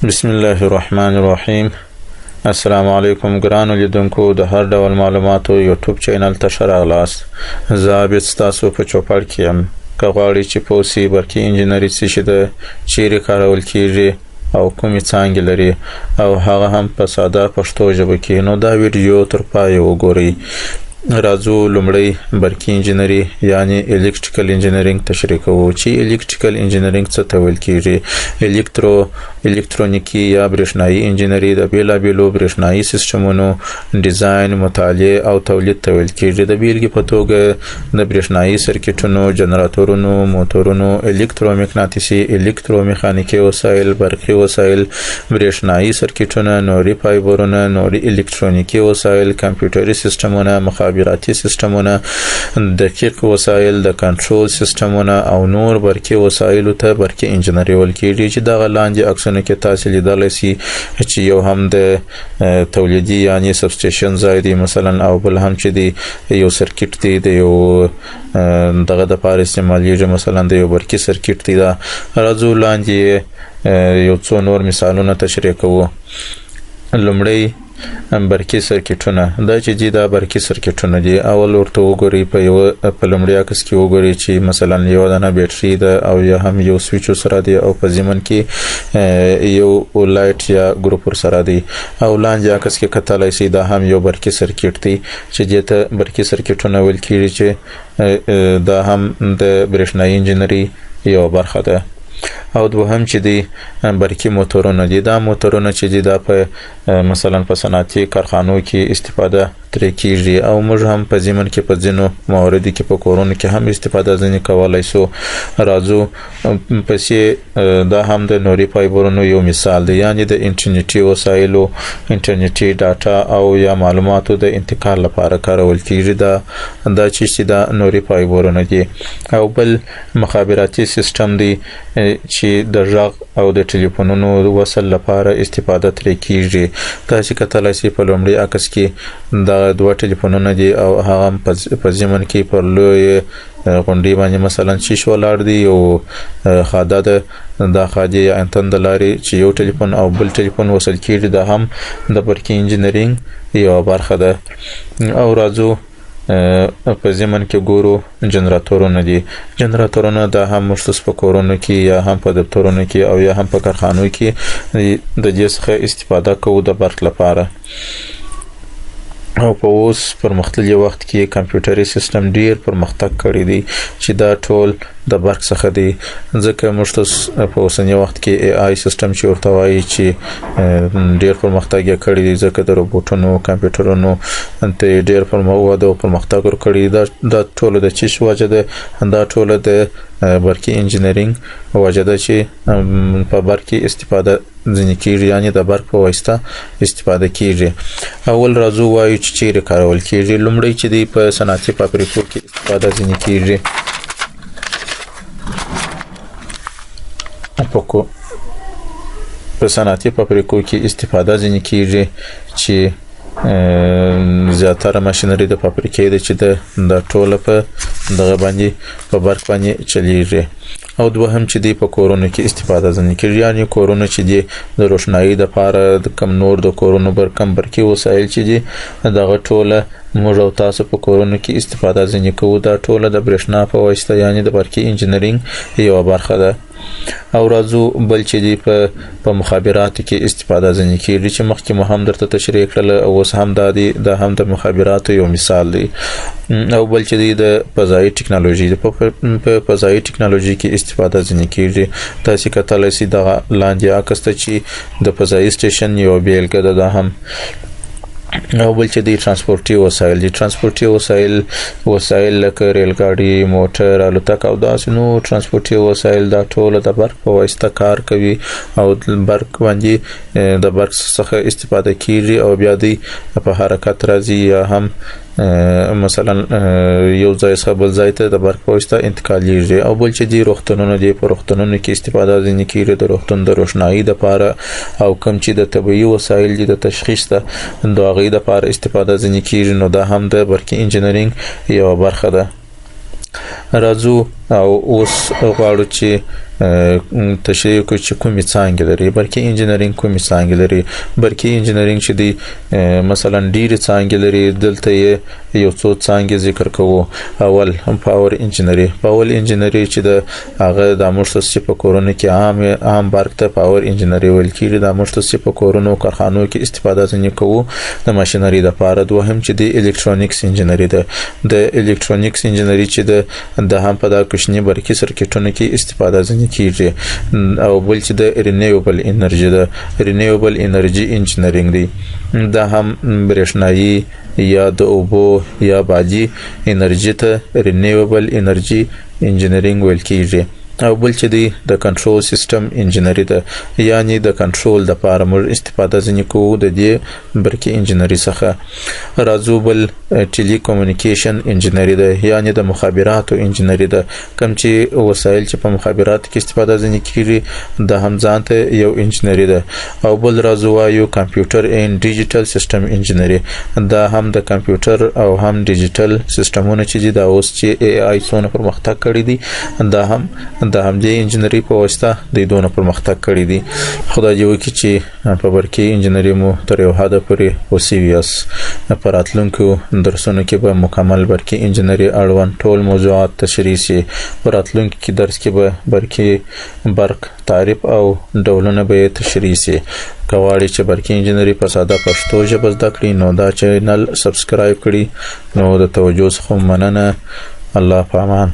بسم الله الرحمن الرحیم. السلام علیکم ګرانو لیدونکو، د هر ډول معلوماتو یوټیوب چینل ته ښه راغلاست. زه عابد ستاسو په چوپړ کې یم. که غواړئ چې پوه سئ برقي انجینري څه شی ده، چیرې کارول کیږي او کومې څانګې لري، او هغه هم په ساده پښتو ژبه کې، نو دا ویډیو تر پایه وګورئ. راځو لومړی برقي انجینري یعنی الکتریکل انجینرینګ تشریح کوو چې الکتریکل انجینرینګ څه ته ویل کیږي. الکترونیکی یا برېښنایي انجینري د بیلابېلو برېښنایي سیستمونو ډیزاین، مطالعه او تولید ته ویل کیږي. د بیلګې په توګه د برېښنایي سرکټونو، جنراتورونو، موټرونو، الکترومغناطیسي، الکترومیخانیکي وسایل، برقي وسایل، برېښنایي سرکټونه، نوري فایبرونه، نوري الکترونیکي وسایل، کمپیوټري سیستمونه، مخابراتي سیستمونه، دقیق وسایل، د کنټرول سیستمونه او نور برقي وسایلو ته برقي انجینري ویل کیږي چې دغه لاندې عکسونه کې تاسو لیدلی سئ چې یو هم د تولیدي یعنی سبسټیشن ځای دی مثلا، او بل هم چې دی یو سرکټ دی د یو دغه د پاره استعمالیږي، مثلا د یو برقي سرکټ دی. دا راځو لاندې یو څو نور مثالونه تشریح کوو. لومړی برقي سرکټونه. دا چې دي دا برقي سرکټونه دي. اول ورته وګورئ په لومړي عکس کې وګورئ چې مثلا یو دانه بیټري ده او یا هم یو سویچ سره دی او په ضمن کې یو لایټ یا ګروپ سره دی. او لاندې عکس کې کتلای شئ دا هم یو برقي سرکټ دی چې دته برقي سرکټونه ویل کیږي چې دا هم د برېښنایي انجینري یو برخه ده. او دوهم چې دی برقي موټرونه دي. دا موټرونه چې دي دا په مثلا په صنعتي کارخانو کې استفاده ترې کیږي، او موږ هم په ضمن کې په ځینو مواردو کې په کورونو کې هم استفاده ځینې کولای سو. راځو پسې دا هم د نوري فایبرونو یو مثال دی، یعنی د انټرنیټي وسایلو، انټرنیټي ډاټا او یا معلوماتو د انتقال لپاره کارول کیږي. دا چې دا نوري فایبرونه دي. او بل مخابراتي سیستم دی چې د غږ او د ټلیفونونو وصل لپاره استفاده ترې کیږي. تاسو کتلای شئ په لومړي عکس کې دا دوه ټلیفونونه دي او هغه په ضمن کې پر لوی غونډې باندې مثلا شیش ولاړ دی او خاده ده دا خاده یا انتن د لاري چې یو ټلیفون او بل ټلیفون وصل کیږي. دا هم د برقي انجینرینګ یو برخه ده. او راځو په ضمن کې ګورو جنراتورونه دي. جنراتورونه دا هم مخصوص په کورونو کې یا هم په دفترونو کې او یا هم په کارخانو کې د دې څخه استفاده کوو د برق لپاره. او په اوس پرمختللي وخت کې کمپیوټري سیستم ډیر پرمختګ کړی دی چې دا ټول د برق څخه دی. ځکه موږ په اوسنی وخت کې اي آی سیستم چې ورته وایي چې ډیر پرمختګ یې کړی دی، ځکه د روبوټونو، کمپیوټرونو ته ډیر پرمختګ ورکړی. دا ټول د چیش وجه ده، دا ټول د برقي انجینرینګ وجه ده چې په برق کې استفاده ځینې کیږي، یعنی د برق په واسطه استفاده کیږي. اول راځو وایو چې چیرې کارول کیږي. لومړی چې دی په صنعتي فابریکو کې استفاده ځینې کیږي. په صنعتي فابریکو کې استفاده ځینې کیږي چې زیاتره ماشینري د فابریکې د چې د ټوله په دغه باندې په برق باندې چلیږي. او دوهم چې دی په کورونو کې استفاده ځنې کیږي، یعنی کورونه چې دی د روشنايي د لپاره د کم نور د کورونو کم برقي وسایل چې دی دغه ټوله موږ او تاسو په کورونو کې استفاده ځنې کوو. دا ټوله د برېښنا په واسطه یعنی د برقي انجینرینګ یو برخه ده. او راځو بل چې دی په مخابراتو کې استفاده ځنې کیږي چې مخکې مو هم درته تشریح کړل، او اوس هم دا هم د مخابراتو یو مثال دی. او بل چې دی د فضایي ټکنالوژي په فضایي ټکنالوژي کې استفاده ځنې کیږي. تاسو کتلای شئ دا لاندې عکس ته چې د فضایي سټیشن یو بیلګه ده. دا هم او بل چې دی ترانسپورتي وسایل دي. ترانسپورتي وسایل لکه ریل ګاډي، موټر، الوتکه او داسې نو ترانسپورتي وسایل دا ټول د برق په واسطه کار کوي او برق باندې د برق څخه استفاده کیږي او بیا دی په حرکت راځي یا هم مثلا یو ځای څخه بل ځای ته د برق په واسطه انتقالیږي. او بل چې دی روغتونونه دي. په روغتونونو کې استفاده ځنې کیږي د روغتون د روشنايي د لپاره، او کوم چې د طبي وسایل دي د تشخیص د هغې د لپاره استفاده ځنې کیږي. نو دا هم د برقي انجینرینګ یو برخه ده. راځو او اوس غواړو چې تشریح کوي چې کومې څانګې لري. برقي انجینرینګ کومې څانګې لري؟ برقي انجینرینګ چې دی مثلا ډېرې څانګې لري، دلته یو څو څانګې ذکر کوو. اول پاور انجینری. پاور انجینری چې د هغه د مختص په کورونو کې عام برق ته پاور انجینری ویل کیږي. د مختص په کورونو کارخانو کې استفاده ځنې کوو د ماشينري د لپاره. دوهم چې د الکترونیکس انجینری ده. د الکترونیکس انجینری چې د هم په د کوچني برقي سرکټونو کې استفاده ځنې کیږي. او بل چې د رینیوبل انرژي ده. رینیوبل انرژي انجینرینګ دی. دا هم برېښنايي یا د اوبو یا بادي انرژي ته رینیوبل انرژي انجینرینګ ویل کیږي. او بل چې دی د کنټرول سیستم انجینری ده، یعنی د کنټرول د لپاره موږ استفاده ځنې کوو د دې برقي انجینری څخه. راځو بل ټیلی کمیونیکیشن انجینری ده، یعنی د مخابراتو انجینری ده. کوم چې وسایل چې په مخابراتو کې استفاده ځنې کیږي د هم ځانته یو انجینری ده. او بل راځو وایو کمپیوټر ان ډیجیټل سیستم انجینری. دا هم د کمپیوټر او هم ډیجیټل سیستمونه چې د اوس چې ای آی څونه پرمختګ کړی دی، دا هم د همدې انجینری په واسطه د دونه پرمختګ کړی دی. خدای دې وکړي چې په برقي انجینری مو تر یو حد پورې وسیویاس. په راتلونکو درسونو کې به مکمل برقي انجینری اړوند ټول موضوعات تشریح شي. په راتلونکو کې درس کې به برق تعریف او ډولونه به تشریح شي. کواړي چې برقي انجینری په ساده پښتو ژبه زده کړئ نو دا چینل سبسکرایب کړئ. نو د توجه څخه مننه. الله په امان.